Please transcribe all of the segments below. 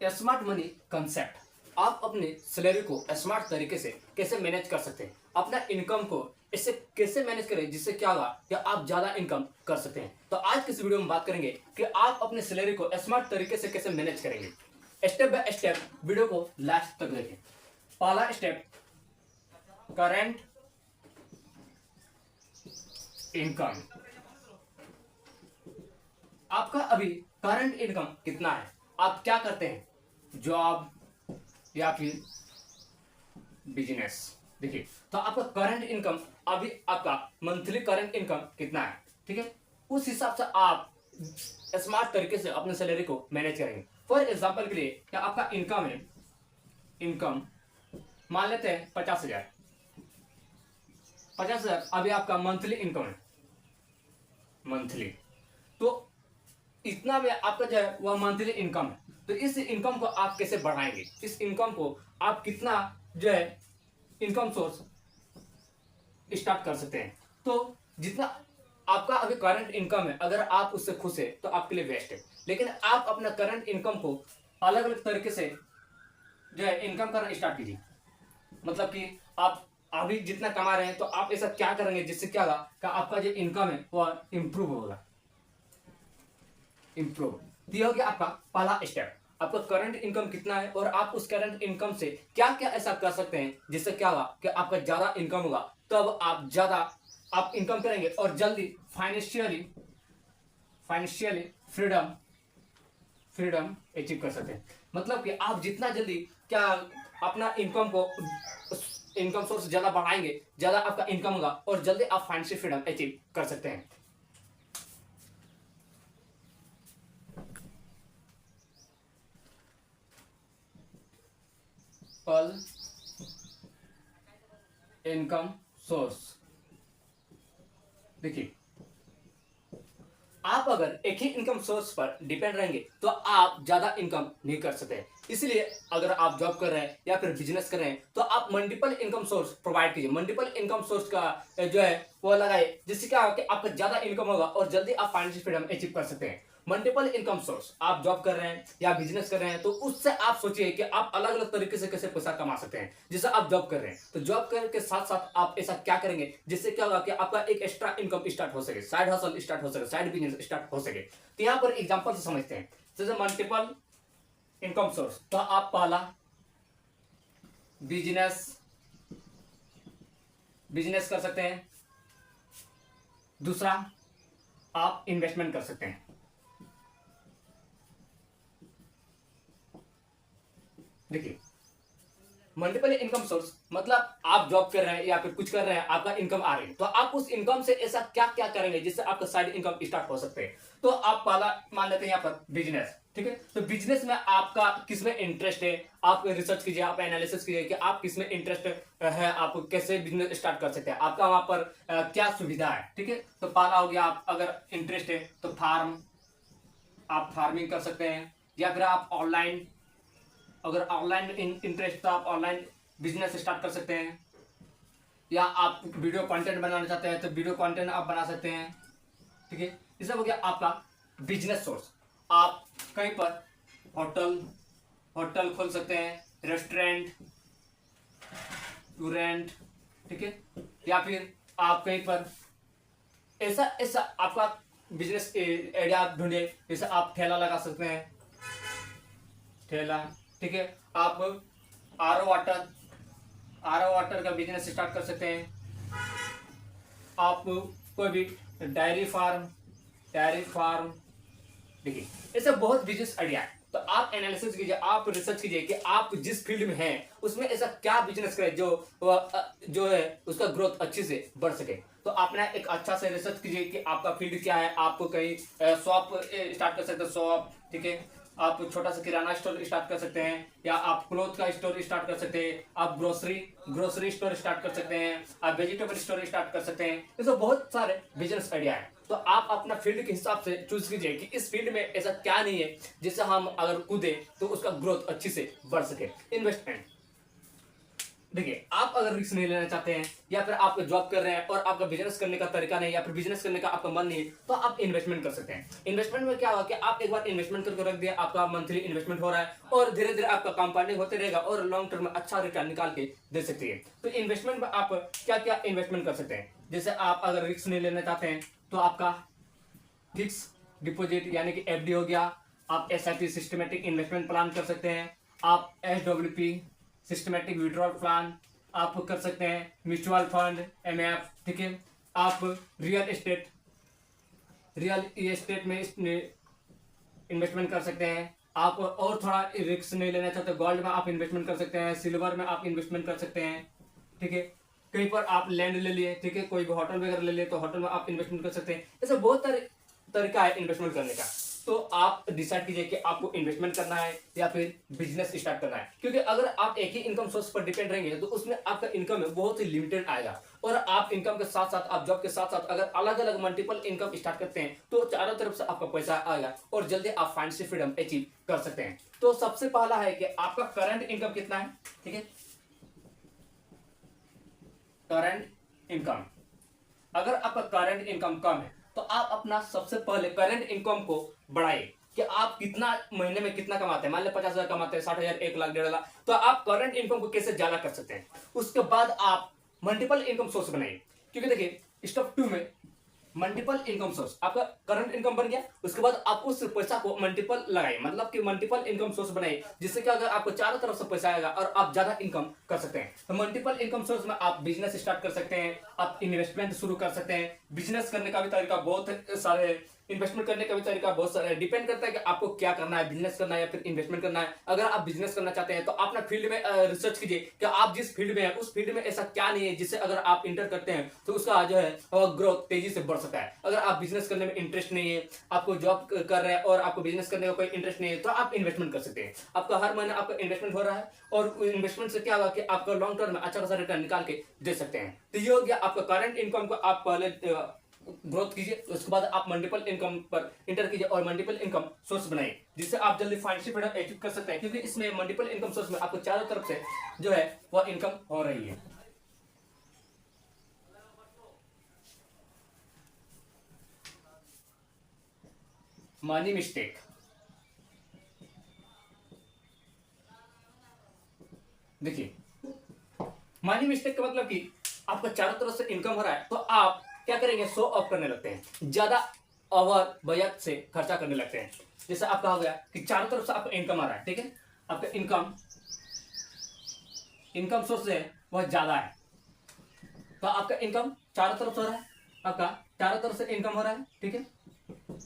Smart money concept. आप अपने salary को स्मार्ट तरीके से कैसे मैनेज कर सकते हैं, अपना इनकम को इससे कैसे मैनेज करें जिससे क्या होगा कि आप ज्यादा इनकम कर सकते हैं। तो आज के इस वीडियो में बात करेंगे कि आप अपने सैलरी को स्मार्ट तरीके से कैसे मैनेज करेंगे। स्टेप बाय स्टेप वीडियो को लास्ट तक देखें। पहला स्टेप, करंट इनकम। आपका अभी करंट इनकम कितना है, आप क्या करते हैं, जॉब या फिर बिजनेस। देखिए, तो आपका करंट इनकम अभी आपका मंथली करंट इनकम कितना है, ठीक है, उस हिसाब से आप स्मार्ट तरीके से अपने सैलरी को मैनेज करेंगे। फॉर एग्जांपल के लिए क्या आपका इनकम है, इनकम मान लेते हैं 50,000। 50,000 अभी आपका मंथली इनकम है, मंथली। तो इतना में आपका जो है वह मंथली इनकम है। तो इस इनकम को आप कैसे बढ़ाएंगे, इस इनकम को आप कितना जो है इनकम सोर्स स्टार्ट कर सकते हैं। तो जितना आपका अभी करंट इनकम है, अगर आप उससे खुश है तो आपके लिए बेस्ट है। लेकिन आप अपना करंट इनकम को अलग अलग तरीके से जो है इनकम करना स्टार्ट कीजिए। मतलब कि आप अभी जितना कमा रहे हैं तो आप ऐसा क्या करेंगे जिससे क्या होगा कि आपका जो इनकम है वह इंप्रूव होगा। इंप्रूव दिया हो गया आपका पहला स्टेप। आपका करंट इनकम कितना है और आप उस करंट इनकम से क्या क्या ऐसा कर सकते हैं जिससे क्या होगा कि आपका ज्यादा इनकम होगा। तब आप ज्यादा आप इनकम करेंगे और जल्दी फाइनेंशियली फ्रीडम अचीव कर सकते हैं। मतलब कि आप जितना जल्दी क्या अपना इनकम को इनकम सोर्स ज्यादा बढ़ाएंगे, ज्यादा आपका इनकम होगा और जल्दी आप फाइनेंशियल फ्रीडम अचीव कर सकते हैं। Income source. देखिए, आप अगर एक ही इनकम सोर्स पर डिपेंड रहेंगे तो आप ज्यादा इनकम नहीं कर सकते। इसलिए अगर आप जॉब कर रहे हैं या फिर बिजनेस कर रहे हैं तो आप मल्टीपल इनकम सोर्स प्रोवाइड कीजिए। मल्टीपल इनकम सोर्स का जो है वो लगाए, जिससे क्या होगा कि आपका ज्यादा इनकम होगा और जल्दी आप फाइनेंशियल फ्रीडम अचीव कर सकते हैं। मल्टीपल इनकम सोर्स, आप जॉब कर रहे हैं या बिजनेस कर रहे हैं तो उससे आप सोचिए कि आप अलग अलग तरीके से कैसे पैसा कमा सकते हैं। जैसे आप जॉब कर रहे हैं तो जॉब करने के साथ साथ आप ऐसा क्या करेंगे जिससे क्या होगा कि आपका एक एक्स्ट्रा इनकम स्टार्ट हो सके, साइड हसल स्टार्ट हो सके, साइड बिजनेस स्टार्ट हो सके। तो यहाँ पर एग्जांपल से समझते हैं। जैसे मल्टीपल इनकम सोर्स, तो आप पहला बिजनेस कर सकते हैं, दूसरा आप इन्वेस्टमेंट कर सकते हैं। देखिए, मल्टीपल इनकम सोर्स मतलब आप जॉब कर रहे हैं या फिर कुछ कर रहे हैं, आपका इनकम आ रही है तो आप उस इनकम से ऐसा क्या क्या करेंगे जिससे आपका साइड इनकम स्टार्ट हो सकते हैं। तो आप पहला मान लेते हैं यहाँ पर बिजनेस, ठीक है। तो बिजनेस में आपका किसमें इंटरेस्ट है, आप रिसर्च कीजिए, आप एनालिसिस कीजिए कि आप किसमें इंटरेस्ट है, आप कैसे बिजनेस स्टार्ट कर सकते हैं, आपका वहां पर क्या सुविधा है, ठीक है। तो पहला हो गया, आप अगर इंटरेस्ट है तो आप फार्मिंग कर सकते हैं, या फिर आप ऑनलाइन, अगर ऑनलाइन इंटरेस्ट तो आप ऑनलाइन बिजनेस स्टार्ट कर सकते हैं, या आप वीडियो कंटेंट बनाना चाहते हैं तो वीडियो कंटेंट आप बना सकते हैं, ठीक है। ये सब हो गया आपका बिजनेस सोर्स। आप कहीं पर होटल खोल सकते हैं, रेस्टोरेंट, ठीक है, या फिर आप कहीं पर ऐसा ऐसा आपका बिजनेस आइडिया आप ढूंढिए। जैसे आप ठेला लगा सकते हैं, ठेला, ठीक है। आप आरओ वाटर का बिजनेस स्टार्ट कर सकते हैं। आप कोई भी डायरी फार्म, देखिए ऐसे बहुत बिजनेस आइडिया है। तो आप एनालिसिस कीजिए, आप रिसर्च कीजिए कि आप जिस फील्ड में हैं उसमें ऐसा क्या बिजनेस करें जो है उसका ग्रोथ अच्छे से बढ़ सके। तो आपने एक अच्छा से रिसर्च कीजिए कि आपका फील्ड क्या है। आपको कहीं शॉप स्टार्ट कर सकते हैं, शॉप, ठीक है। आप छोटा सा किराना स्टोर स्टार्ट कर सकते हैं, या आप क्लोथ का स्टोर स्टार्ट कर सकते हैं, आप ग्रोसरी स्टोर स्टार्ट कर सकते हैं, आप वेजिटेबल स्टोर स्टार्ट कर सकते हैं। ये सब बहुत सारे बिजनेस आइडिया है। तो आप अपना फील्ड के हिसाब से चूज कीजिए कि इस फील्ड में ऐसा क्या नहीं है जिससे हम अगर कूदे तो उसका ग्रोथ अच्छी से बढ़ सके। इन्वेस्टमेंट, देखिए, आप अगर रिस्क नहीं लेना चाहते हैं या फिर आप जॉब कर रहे हैं और आपका बिजनेस करने का तरीका नहीं या फिर बिजनेस करने का आपका मन नहीं है, तो आप इन्वेस्टमेंट कर सकते हैं। इन्वेस्टमेंट में क्या होगा कि आप एक बार इन्वेस्टमेंट करके रख दिया, आपका मंथली इन्वेस्टमेंट हो रहा है और धीरे धीरे आपका कंपाउंडिंग होते रहेगा और लॉन्ग टर्म में अच्छा रिटर्न निकाल के दे सकती है। तो इन्वेस्टमेंट में आप क्या क्या इन्वेस्टमेंट कर सकते हैं, जैसे आप अगर रिस्क नहीं लेना चाहते हैं तो आपका फिक्स डिपॉजिट यानी कि एफडी हो गया, आप एसआईपी सिस्टमेटिक इन्वेस्टमेंट प्लान कर सकते हैं, आप एसडब्ल्यूपी सिस्टमेटिक विड्रॉल प्लान आप कर सकते हैं, म्यूचुअल फंड एमएफ, ठीक है। आप रियल एस्टेट में इन्वेस्टमेंट कर सकते हैं। आप और थोड़ा रिस्क नहीं लेना चाहते, गोल्ड में आप इन्वेस्टमेंट कर सकते हैं, सिल्वर में आप इन्वेस्टमेंट कर सकते हैं, ठीक है। कहीं पर आप लैंड ले लिए, ठीक है, कोई भी होटल वगैरह ले लिए तो होटल में आप इन्वेस्टमेंट कर सकते हैं। ऐसे बहुत तरीका है इन्वेस्टमेंट करने का। तो आप डिसाइड कीजिए कि आपको इन्वेस्टमेंट करना है या फिर बिजनेस स्टार्ट करना है, क्योंकि अगर आप एक ही इनकम सोर्स पर डिपेंड रहेंगे तो उसमें आपका इनकम है बहुत ही लिमिटेड आएगा। और आप इनकम के साथ साथ, आप जॉब के साथ साथ अगर अलग अलग मल्टीपल इनकम स्टार्ट करते हैं तो चारों तरफ से आपका पैसा आएगा और जल्दी आप फाइनेंशियल फ्रीडम अचीव कर सकते हैं। तो सबसे पहला है कि आपका करंट इनकम कितना है, ठीक है। करंट इनकम, अगर आपका करंट इनकम कम है तो आप अपना सबसे पहले करंट इनकम को बढ़ाइए कि आप कितना महीने में कितना कमाते हैं। मान लो 50,000 कमाते हैं, 60,000, 1 लाख, 1.5 लाख, तो आप करंट इनकम को कैसे ज्यादा कर सकते हैं। उसके बाद आप मल्टीपल इनकम सोर्स बनाइए, क्योंकि देखिए स्टेप 2 में मल्टीपल इनकम सोर्स, आपका करंट इनकम बन गया, उसके बाद आप उस पैसा को मल्टीपल लगाइए, मतलब कि मल्टीपल इनकम सोर्स बनाइए, जिससे क्या अगर आपको चारों तरफ से पैसा आएगा और आप ज्यादा इनकम कर सकते हैं। तो मल्टीपल इनकम सोर्स में आप बिजनेस स्टार्ट कर सकते हैं, आप इन्वेस्टमेंट शुरू कर सकते हैं। बिजनेस करने का भी तरीका बहुत सारे, इन्वेस्टमेंट करने का भी तरीका बहुत सारा है, डिपेंड करता है कि आपको क्या करना है, बिजनेस करना है या फिर इन्वेस्टमेंट करना है। अगर आप बिजनेस करना चाहते हैं तो अपना फील्ड में रिसर्च कीजिए कि आप जिस फील्ड में हैं उस फील्ड में ऐसा क्या नहीं है जिससे अगर आप इंटर करते हैं तो उसका जो है ग्रोथ तेजी से बढ़ सकता है। अगर आप बिजनेस करने में इंटरेस्ट नहीं है, आपको जॉब कर रहे हैं और आपको बिजनेस करने का कोई इंटरेस्ट नहीं है, तो आप इन्वेस्टमेंट कर सकते हैं। आपका हर महीने आपका इन्वेस्टमेंट हो रहा है और इन्वेस्टमेंट से क्या होगा कि आपका लॉन्ग टर्म में अच्छा खासा रिटर्न निकाल के दे सकते हैं। तो ये हो गया आपका करंट इनकम को आप पहले ग्रोथ कीजिए, उसके बाद आप मल्टीपल इनकम पर इंटर कीजिए और मल्टीपल इनकम सोर्स बनाइए, जिससे आप जल्दी फाइनेंशियल फ्रीडम अचीव कर सकते हैं। क्योंकि इसमें मल्टीपल इनकम सोर्स में आपको चारों तरफ से जो है वह इनकम हो रही है। मनी मिस्टेक, देखिए मनी मिस्टेक का मतलब कि आपका चारों तरफ से इनकम हो रहा है तो आप क्या करेंगे, शो ऑफ करने लगते हैं, ज्यादा ओवर बजट से खर्चा करने लगते हैं। जैसे आपका हो गया कि चारों तरफ से आपका इनकम आ रहा है, ठीक है, आपका इनकम सोर्स है वह ज्यादा है, तो आपका इनकम चारों तरफ से हो रहा है, आपका चारों तरफ से इनकम हो रहा है, ठीक है,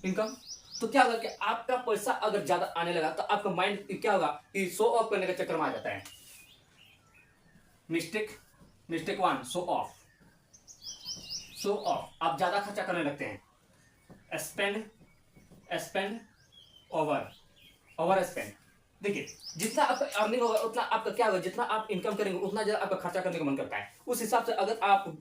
इनकम। तो क्या होगा कि आपका पैसा अगर ज्यादा आने लगा तो आपका माइंड क्या होगा कि शो ऑफ करने के चक्कर में आ जाता है। Mistake 1, show off. आप ज्यादा खर्चा करने लगते हैं, स्पेंड ओवर स्पेंड। देखिए जितना आपका अर्निंग होगा उतना आपका क्या होगा, जितना आप इनकम करेंगे उतना ज्यादा आपका खर्चा करने का मन करता है। उस हिसाब से अगर आप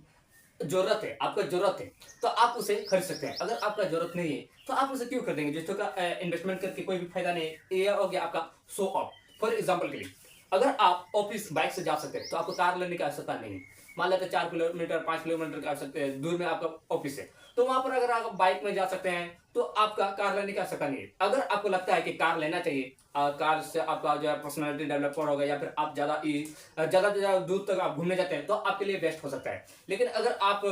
आपका जरूरत है तो आप उसे खरीद सकते हैं, अगर आपका जरूरत नहीं है तो आप उसे क्यों खरीदेंगे, जिसको का इन्वेस्टमेंट करके कोई भी फायदा नहीं है। ये हो गया आपका शो ऑफ। फॉर एग्जाम्पल के लिए अगर आप ऑफिस बाइक से जा सकते हैं तो आपको कार लेने की आवश्यकता नहीं है। मान लेते 4 किलोमीटर 5 किलोमीटर का सकते दूर में आपका ऑफिस है, तो वहां पर अगर आप बाइक में जा सकते हैं तो आपका कार लेने की आवश्यकता नहीं है। अगर आपको लगता है कि कार लेना चाहिए, कार से आपका जो है पर्सनालिटी डेवलपर होगा या फिर आप ज्यादा दूर तक आप घूमने जाते हैं तो आपके लिए बेस्ट हो सकता है। लेकिन अगर आप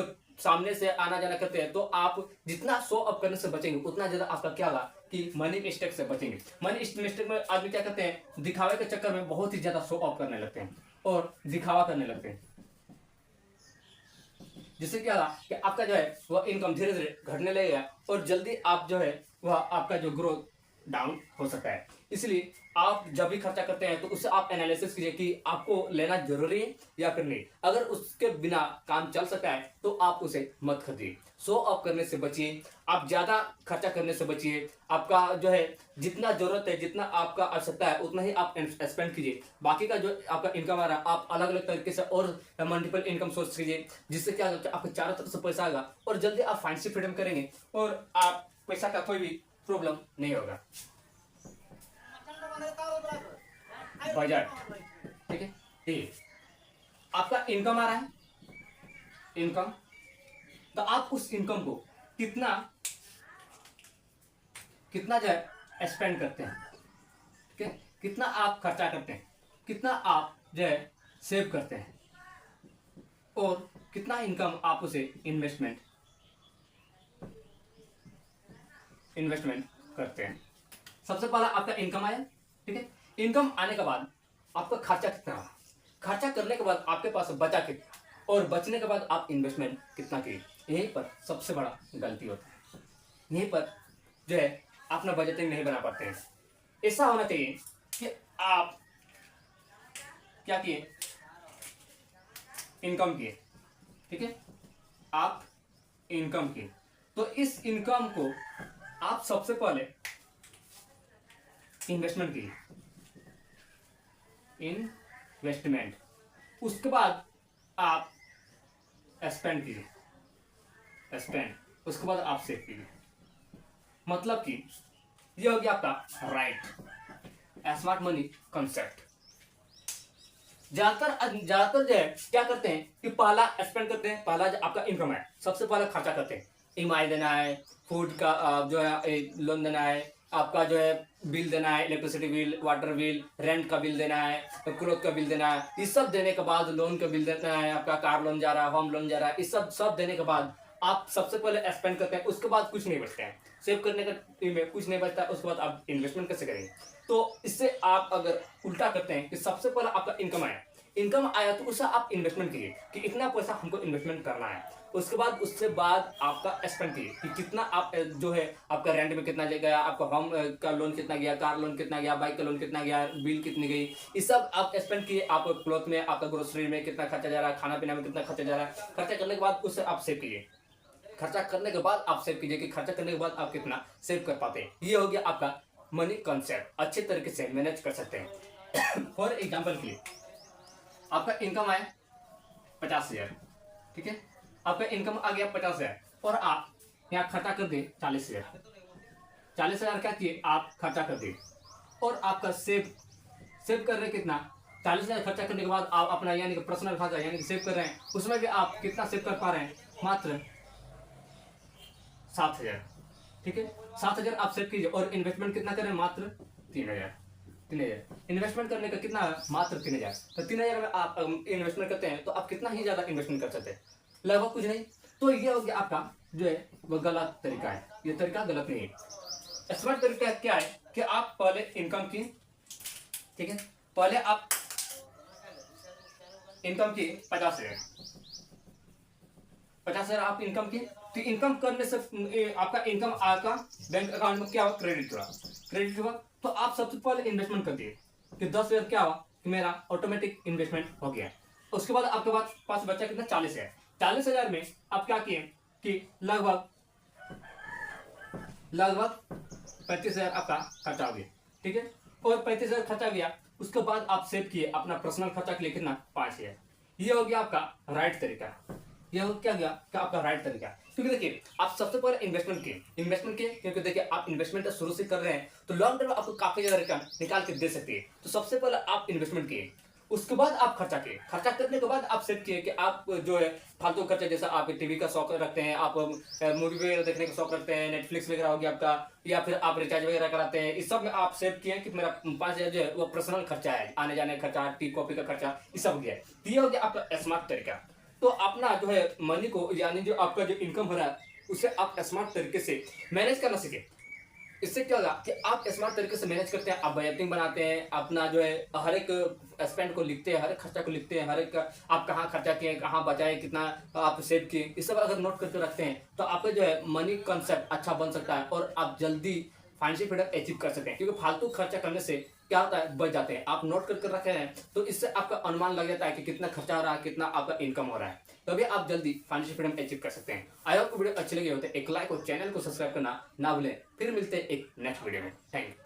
सामने से आना जाना करते हैं तो आप जितना शो अप करने से बचेंगे उतना ज्यादा आपका क्या होगा कि मनी मिस्टेक से बचेंगे। मनी मिस्टेक में आदमी क्या करते हैं, दिखावे के चक्कर में बहुत ही ज्यादा शो ऑफ करने लगते हैं और दिखावा करने लगते हैं, जिससे क्या होगा कि आपका जो है वह इनकम धीरे धीरे घटने लगेगा और जल्दी आप जो है वह आपका जो ग्रोथ डाउन हो सकता है। इसलिए आप जब भी खर्चा करते हैं तो उससे आप एनालिसिस कीजिए कि आपको लेना जरूरी है या फिर नहीं। अगर उसके बिना काम चल सकता है तो आप उसे मत खरीदिए। शो ऑफ करने से बचिए, आप ज्यादा खर्चा करने से बचिए। आपका जो है जितना जरूरत है, जितना आपका आवश्यकता है उतना ही आप स्पेंड कीजिए। बाकी का जो आपका इनकम आ रहा है आप अलग अलग तरीके से और मल्टीपल इनकम सोर्स कीजिए, जिससे क्या होगा आपको चारों तरफ से पैसा आएगा और जल्दी आप फाइनेंशियल फ्रीडम करेंगे और आप पैसा का कोई भी प्रॉब्लम नहीं होगा। बजट, ठीक है, आपका इनकम आ रहा है, इनकम, तो आप उस इनकम को कितना कितना जो है स्पेंड करते हैं, ठीक है, कितना आप खर्चा करते हैं, कितना आप जो है सेव करते हैं, और कितना इनकम आप उसे इन्वेस्टमेंट करते हैं। सबसे पहला आपका इनकम आया, ठीक है, इनकम आने के बाद आपका खर्चा कितना हुआ, खर्चा करने के बाद आपके पास बचा कितना, और बचने के बाद आप इन्वेस्टमेंट कितना किए। यहीं पर सबसे बड़ा गलती होता है, यहीं पर जो है अपना बजटिंग नहीं बना पाते हैं। ऐसा होना चाहिए कि आप क्या किए, इनकम किए, ठीक है, आप इनकम किए, तो इस इनकम को आप सबसे पहले इन्वेस्टमेंट कीजिए, इन्वेस्टमेंट, उसके बाद आप स्पेंड कीजिए, स्पेंड, उसके बाद आप सेव कीजिए। मतलब कि ये हो गया आपका राइट स्मार्ट मनी कॉन्सेप्ट। ज्यादातर जो है क्या करते हैं कि पहला स्पेंड करते हैं, पहला जो आपका इनकम है सबसे पहले खर्चा करते हैं, ईएमआई देना है, फूड का जो है लोन देना है, आपका जो है बिल देना है, electricity bill, water bill, rent का बिल देना है, क्लोथ का बिल देना है, इस सब देने के बाद लोन का बिल देना है, आपका कार लोन जा रहा है, होम लोन जा रहा है, इस सब देने के बाद आप सबसे पहले स्पेंड करते हैं, उसके बाद कुछ नहीं बचता है, सेव करने का में कुछ नहीं बचता, उसके बाद आप इन्वेस्टमेंट कैसे करेंगे। तो इससे आप अगर उल्टा करते हैं कि सबसे पहले आपका इनकम आया तो उससे आप इन्वेस्टमेंट कीजिए कि इतना पैसा हमको इन्वेस्टमेंट करना है, उससे बाद आपका स्पेंड कीजिए कि कितना आप जो है आपका रेंट में कितना गया, आपका होम का लोन कितना गया, कार लोन कितना गया, बाइक का लोन कितना गया, बिल कितनी गई, ये सब आप स्पेंड किए। आप क्लॉथ में, आपका ग्रोसरी में कितना खर्चा जा रहा है, खाना पीना में कितना खर्चा जा रहा है, खर्चा करने के बाद उससे आप सेव कीजिए, खर्चा करने के बाद आप सेव कीजिए कि खर्चा करने के बाद आप कितना सेव कर पाते हैं। ये हो गया आपका मनी कॉन्सेप्ट, अच्छे तरीके से मैनेज कर सकते हैं। फॉर एग्जाम्पल के लिए आपका इनकम आया 50,000, ठीक है, आपका इनकम आ गया 50,000 और आप यहाँ खर्चा कर दिए 40,000, 40,000 क्या किए आप खर्चा कर दिए, और आपका सेव कर रहे कितना, 40,000 खर्चा करने के बाद आप अपना यानी कि पर्सनल खर्चा यानी कि सेव कर रहे हैं, उसमें भी आप कितना सेव कर पा रहे हैं, मात्र 7,000, ठीक है, 7,000 आप सेव कीजिए, और इन्वेस्टमेंट कितना करें, मात्र 3,000, इन्वेस्टमेंट करने का कितना, मात्र 3,000। तो 3,000 में आप इन्वेस्टमेंट करते हैं तो आप कितना ही ज्यादा इन्वेस्टमेंट कर सकते हैं, लगभग कुछ नहीं। तो ये हो गया आपका जो है वो गलत तरीका है, ये तरीका गलत नहीं है। स्मार्ट तरीका क्या है कि आप पहले इनकम की, ठीक है, पहले आप इनकम की 50,000 आप इनकम की, तो इनकम करने से आपका इनकम आका बैंक अकाउंट में क्या हुआ, क्रेडिट हुआ, तो आप सबसे पहले इन्वेस्टमेंट कर दिए कि 10,000 क्या हुआ कि मेरा ऑटोमेटिक इन्वेस्टमेंट हो गया। उसके बाद आपके पास बचा कितना, 40,000, 40,000 में आप क्या किए कि लगभग 35,000 आपका खर्चा हो गया, ठीक है, और 35,000 खर्चा गया, उसके बाद आप सेव किए अपना पर्सनल खर्चा के लिए कितना, 5,000। ये हो गया आपका राइट तरीका, ये हो क्या गया क्या आपका राइट तरीका। क्योंकि देखिए आप सबसे पहले इन्वेस्टमेंट किए क्योंकि देखिए आप इन्वेस्टमेंट शुरू से कर रहे हैं तो लॉन्ग टर्म में आपको काफी ज्यादा रिटर्न निकाल के दे सकती है। तो सबसे पहले आप इन्वेस्टमेंट किए, उसके बाद आप खर्चा किए, खर्चा करने के बाद आप सेट किए कि आप जो है फालतू खर्चा, जैसा आप टीवी का शौक रखते हैं, आप मूवी वगैरह देखने का शौक रखते हैं, नेटफ्लिक्स वगैरह हो गया आपका, या फिर आप रिचार्ज वगैरह कराते हैं, इस सब में आप सेव किए कि मेरा 5,000 जो है वो पर्सनल खर्चा है, आने जाने का खर्चा, टी कॉफी का खर्चा, ये सब हो गया। ये हो गया आपका स्मार्ट तरीका। तो अपना जो है मनी को यानी जो आपका जो इनकम हो रहा है उसे आप स्मार्ट तरीके से मैनेज करना सीखें। इससे क्या होगा कि आप स्मार्ट तरीके से मैनेज करते हैं, आप बजटिंग बनाते हैं, अपना जो है हर एक स्पेंड को लिखते हैं, हर एक खर्चा को लिखते हैं, हर एक आप कहाँ खर्चा किए, कहाँ बचाए, कितना आप सेव किए, ये सब अगर नोट करके रखते हैं तो आपका जो है मनी कॉन्सेप्ट अच्छा बन सकता है और आप जल्दी फाइनेंशियल फ्रीडम अचीव कर सकते हैं। क्योंकि फालतू खर्चा करने से क्या होता है, बच जाते हैं। आप नोट करके रखे हैं तो इससे आपका अनुमान लग जाता है कि कितना खर्चा हो रहा है, कितना आपका इनकम हो रहा है, तभी आप जल्दी फाइनेंशियल फ्रीडम अचीव कर सकते हैं। आई होप वीडियो अच्छी लगी हो तो एक लाइक और चैनल को सब्सक्राइब करना ना भूलें। फिर मिलते हैं एक नेक्स्ट वीडियो में। Thank you.